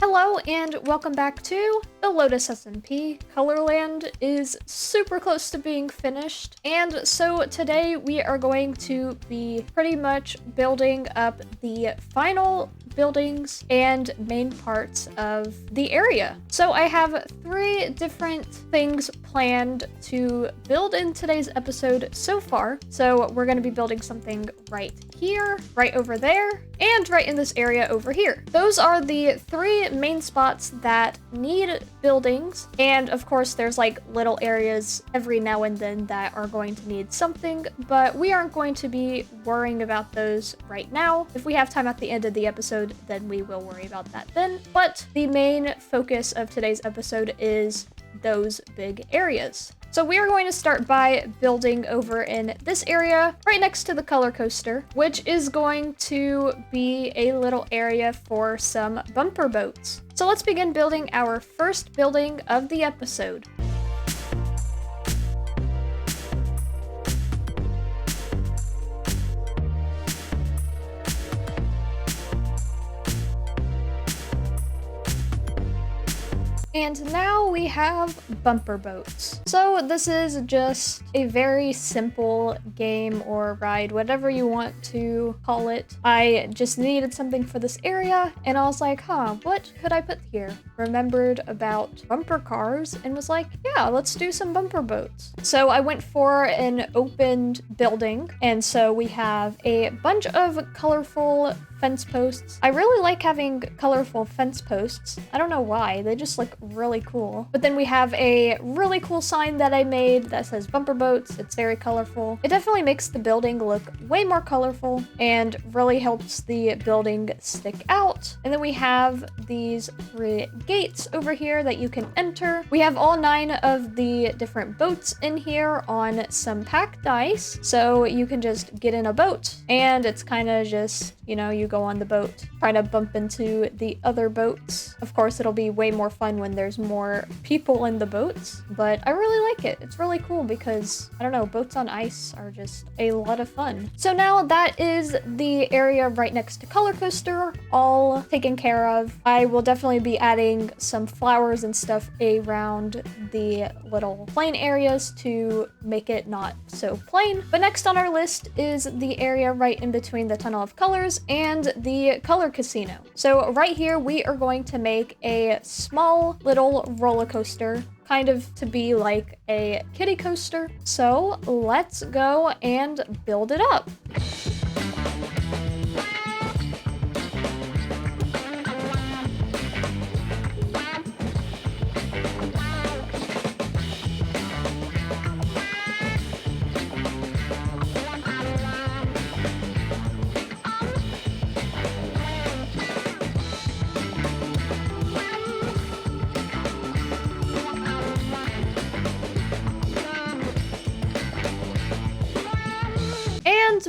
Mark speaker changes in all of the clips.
Speaker 1: Hello and welcome back to the Lotus SMP. Colorland is super close to being finished, and so today we are going to be pretty much building up the final buildings and main parts of the area. So I have 3 different things planned to build in today's episode so far. So we're going to be building something right here, right over there, and right in this area over here. Those are the 3 main spots that need buildings, and of course there's like little areas every now and then that are going to need something, but we aren't going to be worrying about those right now. If we have time at the end of the episode, then we will worry about that then. But the main focus of today's episode is those big areas. So we are going to start by building over in this area right next to the color coaster, which is going to be a little area for some bumper boats. So let's begin building our first building of the episode. And now we have bumper boats. So this is just a very simple game or ride, whatever you want to call it. I just needed something for this area, and I was like, what could I put here? Remembered about bumper cars and was like, yeah, let's do some bumper boats. So I went for an opened building, and so we have a bunch of colorful fence posts. I really like having colorful fence posts. I don't know why, they just look really cool. But then we have a really cool sign that I made that says bumper boats. It's very colorful. It definitely makes the building look way more colorful and really helps the building stick out. And then we have these 3 gates over here that you can enter. We have all 9 of the different boats in here on some packed ice, so you can just get in a boat, and it's kind of just, you know, you go on the boat, try to bump into the other boats. Of course, it'll be way more fun when there's more people in the boats, but I really like it. It's really cool because, I don't know, boats on ice are just a lot of fun. So now that is the area right next to Color Coaster, all taken care of. I will definitely be adding some flowers and stuff around the little plain areas to make it not so plain. But next on our list is the area right in between the Tunnel of Colors and the Color Casino. So right here we are going to make a small little roller coaster, kind of to be like a kiddie coaster. So let's go and build it up.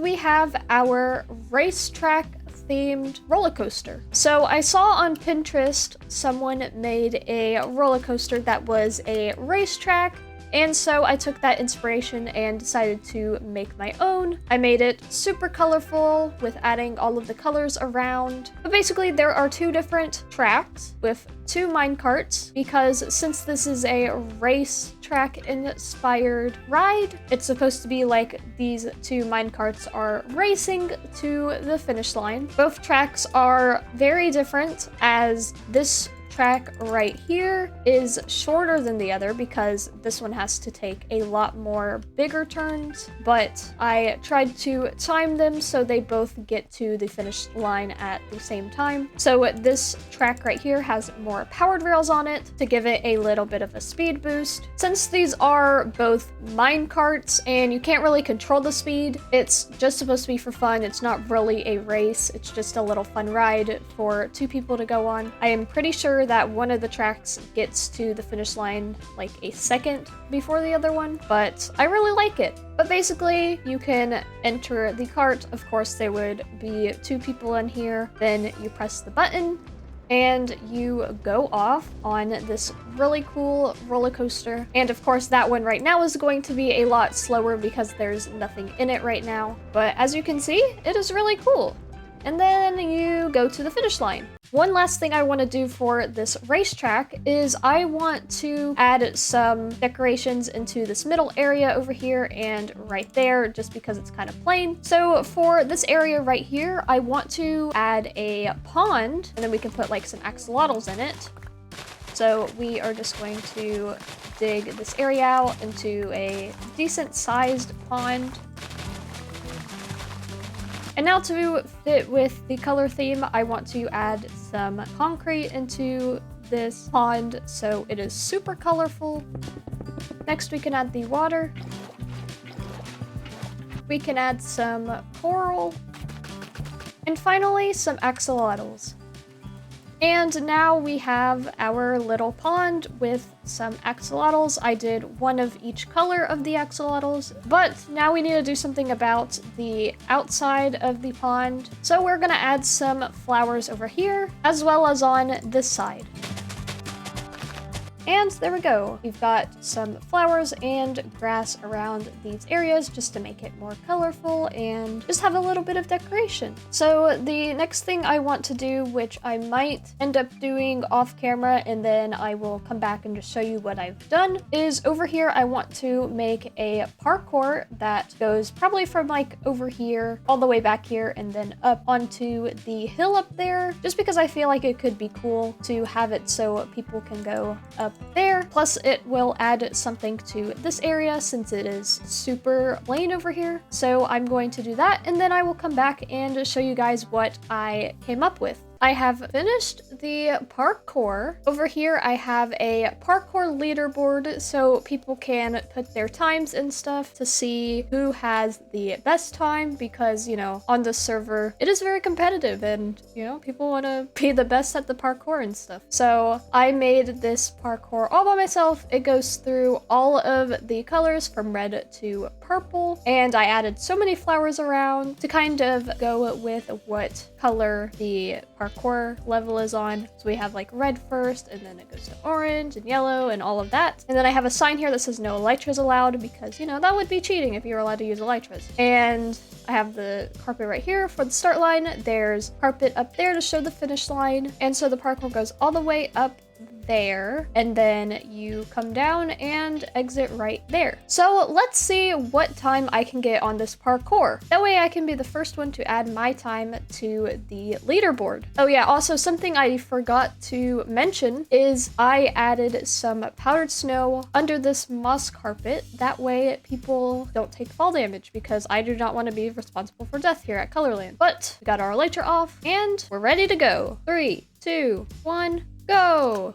Speaker 1: We have our racetrack themed roller coaster. So I saw on Pinterest someone made a roller coaster that was a racetrack, and so I took that inspiration and decided to make my own. I made it super colorful with adding all of the colors around. But basically there are 2 different tracks with 2 minecarts, because since this is a racetrack inspired ride, it's supposed to be like these 2 minecarts are racing to the finish line. Both tracks are very different, as this track right here is shorter than the other because this one has to take a lot more bigger turns, but I tried to time them so they both get to the finish line at the same time. So this track right here has more powered rails on it to give it a little bit of a speed boost. Since these are both mine carts and you can't really control the speed, it's just supposed to be for fun. It's not really a race. It's just a little fun ride for 2 people to go on. I am pretty sure that one of the tracks gets to the finish line like a second before the other one, but I really like it. But basically, you can enter the cart. Of course, there would be 2 people in here. Then you press the button and you go off on this really cool roller coaster. And of course that one right now is going to be a lot slower because there's nothing in it right now. But as you can see, it is really cool. And then you go to the finish line. One last thing I want to do for this racetrack is I want to add some decorations into this middle area over here and right there, just because it's kind of plain. So for this area right here, I want to add a pond, and then we can put like some axolotls in it. So we are just going to dig this area out into a decent sized pond. And now to fit with the color theme, I want to add some concrete into this pond so it is super colorful. Next, we can add the water. We can add some coral. And finally, some axolotls. And now we have our little pond with some axolotls. I did one of each color of the axolotls, but now we need to do something about the outside of the pond. So we're gonna add some flowers over here, as well as on this side. And there we go. We've got some flowers and grass around these areas just to make it more colorful and just have a little bit of decoration. So the next thing I want to do, which I might end up doing off camera and then I will come back and just show you what I've done, is over here I want to make a parkour that goes probably from like over here all the way back here and then up onto the hill up there, just because I feel like it could be cool to have it so people can go up there. Plus it will add something to this area since it is super plain over here. So I'm going to do that, and then I will come back and show you guys what I came up with. I have finished the parkour. Over here, I have a parkour leaderboard so people can put their times and stuff to see who has the best time because, you know, on the server, it is very competitive and, you know, people want to be the best at the parkour and stuff. So I made this parkour all by myself. It goes through all of the colors from red to purple, and I added so many flowers around to kind of go with what color the parkour level is on. So we have like red first, and then it goes to orange and yellow and all of that. And then I have a sign here that says no elytras allowed because, you know, that would be cheating if you were allowed to use elytras. And I have the carpet right here for the start line. There's carpet up there to show the finish line. And so the parkour goes all the way up there, and then you come down and exit right there. So let's see what time I can get on this parkour. That way I can be the first one to add my time to the leaderboard. Oh yeah, also something I forgot to mention is I added some powdered snow under this moss carpet. That way people don't take fall damage because I do not want to be responsible for death here at Colorland. But we got our elytra off and we're ready to go. 3, 2, 1, go!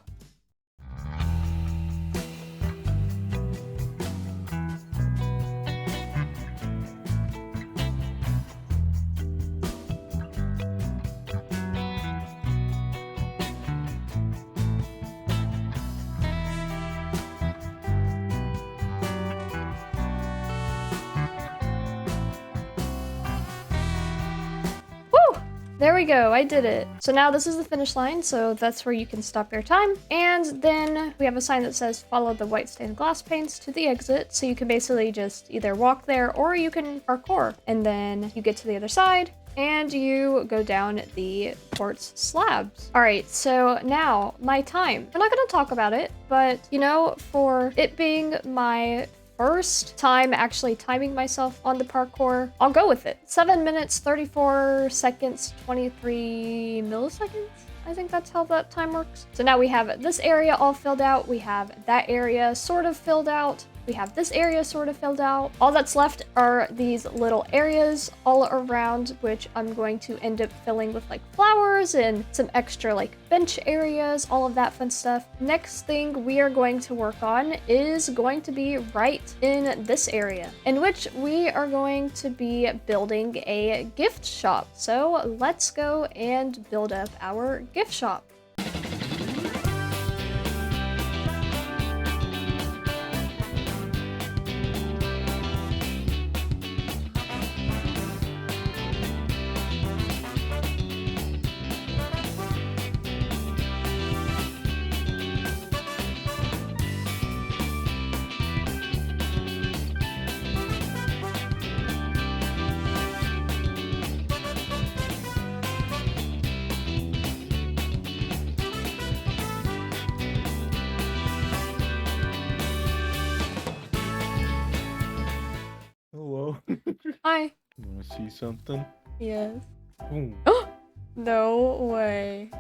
Speaker 1: There we go, I did it. So now this is the finish line, so that's where you can stop your time. And then we have a sign that says follow the white stained glass paints to the exit. So you can basically just either walk there or you can parkour. And then you get to the other side and you go down the quartz slabs. All right, so now my time. We're not gonna talk about it, but you know, for it being my first time actually timing myself on the parkour, I'll go with it. 7 minutes, 34 seconds, 23 milliseconds. I think that's how that time works. So now we have this area all filled out. We have that area sort of filled out. We have this area sort of filled out. All that's left are these little areas all around, which I'm going to end up filling with like flowers and some extra like bench areas, all of that fun stuff. Next thing we are going to work on is going to be right in this area, in which we are going to be building a gift shop. So let's go and build up our gift shop. Hi.
Speaker 2: Wanna see something?
Speaker 1: Yes.
Speaker 2: Boom.
Speaker 1: No way.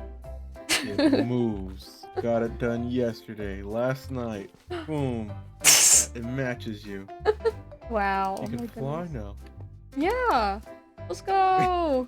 Speaker 2: It moves. Got it done yesterday, last night. Boom. It matches you.
Speaker 1: Wow.
Speaker 2: You can fly now.
Speaker 1: Yeah. Let's go.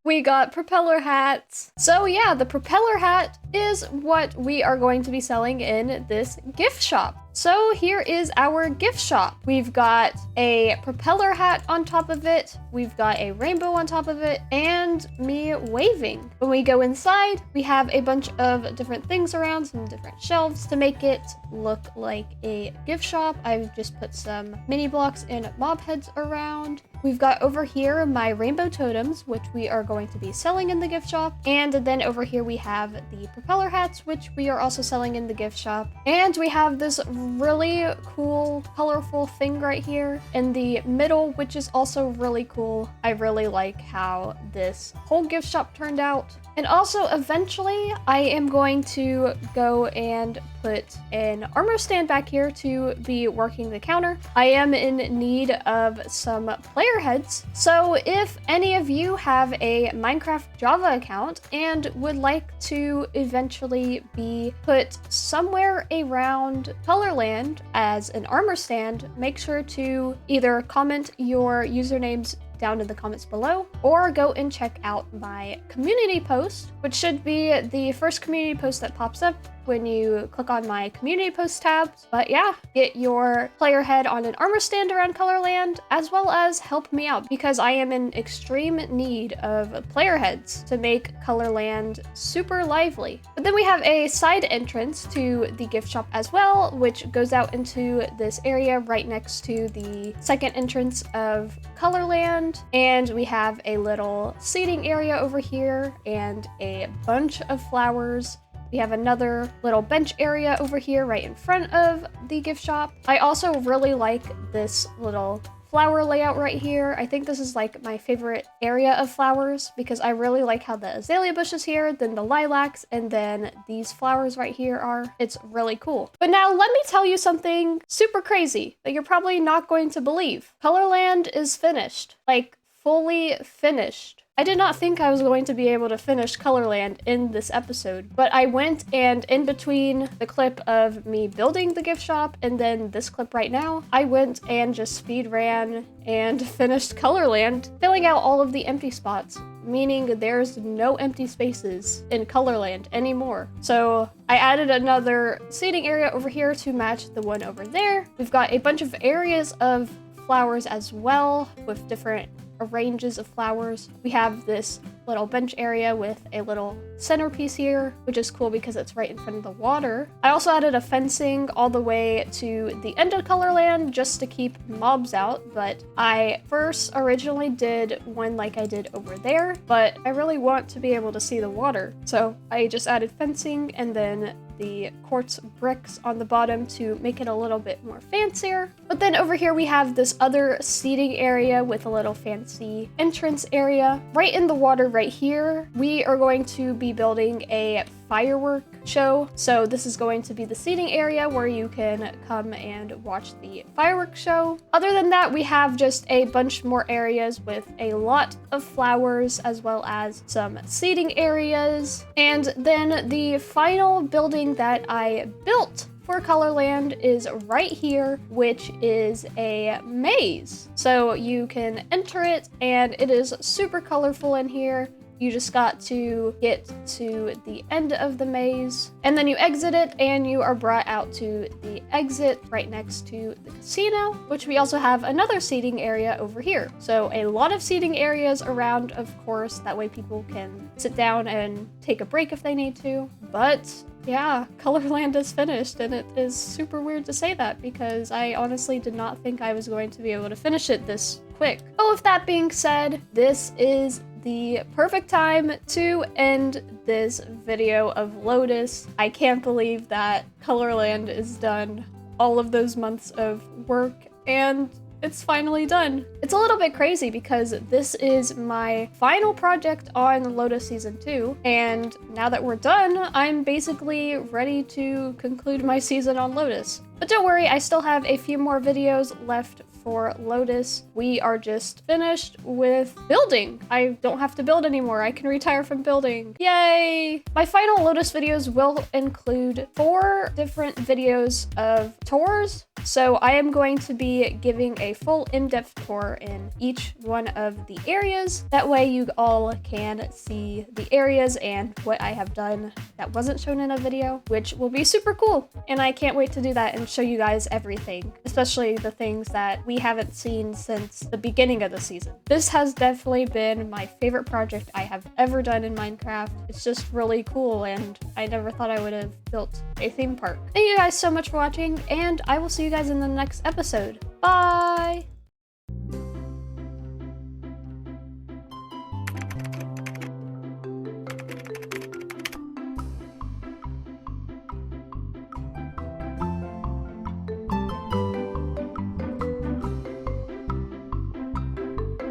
Speaker 1: We got propeller hats. So yeah, the propeller hat is what we are going to be selling in this gift shop. So here is our gift shop. We've got a propeller hat on top of it. We've got a rainbow on top of it and me waving. When we go inside, we have a bunch of different things around, some different shelves to make it look like a gift shop. I've just put some mini blocks and mob heads around. We've got over here my rainbow totems, which we are going to be selling in the gift shop. And then over here we have the propeller hats, which we are also selling in the gift shop. And we have this really cool, colorful thing right here in the middle, which is also really cool. I really like how this whole gift shop turned out. And also, eventually, I am going to go and put an armor stand back here to be working the counter. I am in need of some player heads. So if any of you have a Minecraft Java account and would like to eventually be put somewhere around Colorland as an armor stand, make sure to either comment your usernames down in the comments below, or go and check out my community post, which should be the first community post that pops up when you click on my community post tab. But yeah, get your player head on an armor stand around Colorland, as well as help me out because I am in extreme need of player heads to make Colorland super lively. But then we have a side entrance to the gift shop as well, which goes out into this area right next to the second entrance of Colorland. And we have a little seating area over here and a bunch of flowers. We have another little bench area over here right in front of the gift shop. I also really like this little flower layout right here. I think this is like my favorite area of flowers because I really like how the azalea bush is here, then the lilacs, and then these flowers right here are. It's really cool. But now let me tell you something super crazy that you're probably not going to believe. Colorland is finished. Like, fully finished. I did not think I was going to be able to finish Colorland in this episode, but I went and in between the clip of me building the gift shop and then this clip right now, I went and just speed ran and finished Colorland, filling out all of the empty spots, meaning there's no empty spaces in Colorland anymore. So I added another seating area over here to match the one over there. We've got a bunch of areas of flowers as well with different ranges of flowers. We have this little bench area with a little centerpiece here, which is cool because it's right in front of the water. I also added a fencing all the way to the end of Colorland just to keep mobs out, but I first originally did one like I did over there, but I really want to be able to see the water. So I just added fencing and then the quartz bricks on the bottom to make it a little bit more fancier. But then over here we have this other seating area with a little fancy entrance area. Right in the water right here, we are going to be building a firework show. So this is going to be the seating area where you can come and watch the fireworks show. Other than that, we have just a bunch more areas with a lot of flowers as well as some seating areas. And then the final building that I built for Colorland is right here, which is a maze. So you can enter it and it is super colorful in here. You just got to get to the end of the maze and then you exit it and you are brought out to the exit right next to the casino, which we also have another seating area over here. So a lot of seating areas around, of course, that way people can sit down and take a break if they need to. But yeah, Colorland is finished, and it is super weird to say that because I honestly did not think I was going to be able to finish it this quick. But with that being said, this is the perfect time to end this video of Lotus. I can't believe that Colorland is done. All of those months of work and it's finally done. It's a little bit crazy because this is my final project on Lotus Season 2, and now that we're done, I'm basically ready to conclude my season on Lotus. But don't worry, I still have a few more videos left for Lotus. We are just finished with building. I don't have to build anymore. I can retire from building. Yay! My final Lotus videos will include 4 different videos of tours. So I am going to be giving a full in-depth tour in each one of the areas. That way you all can see the areas and what I have done that wasn't shown in a video, which will be super cool. And I can't wait to do that and show you guys everything, especially the things that we haven't seen since the beginning of the season. This has definitely been my favorite project I have ever done in Minecraft. It's just really cool, and I never thought I would have built a theme park. Thank you guys so much for watching, and I will see you guys in the next episode. Bye!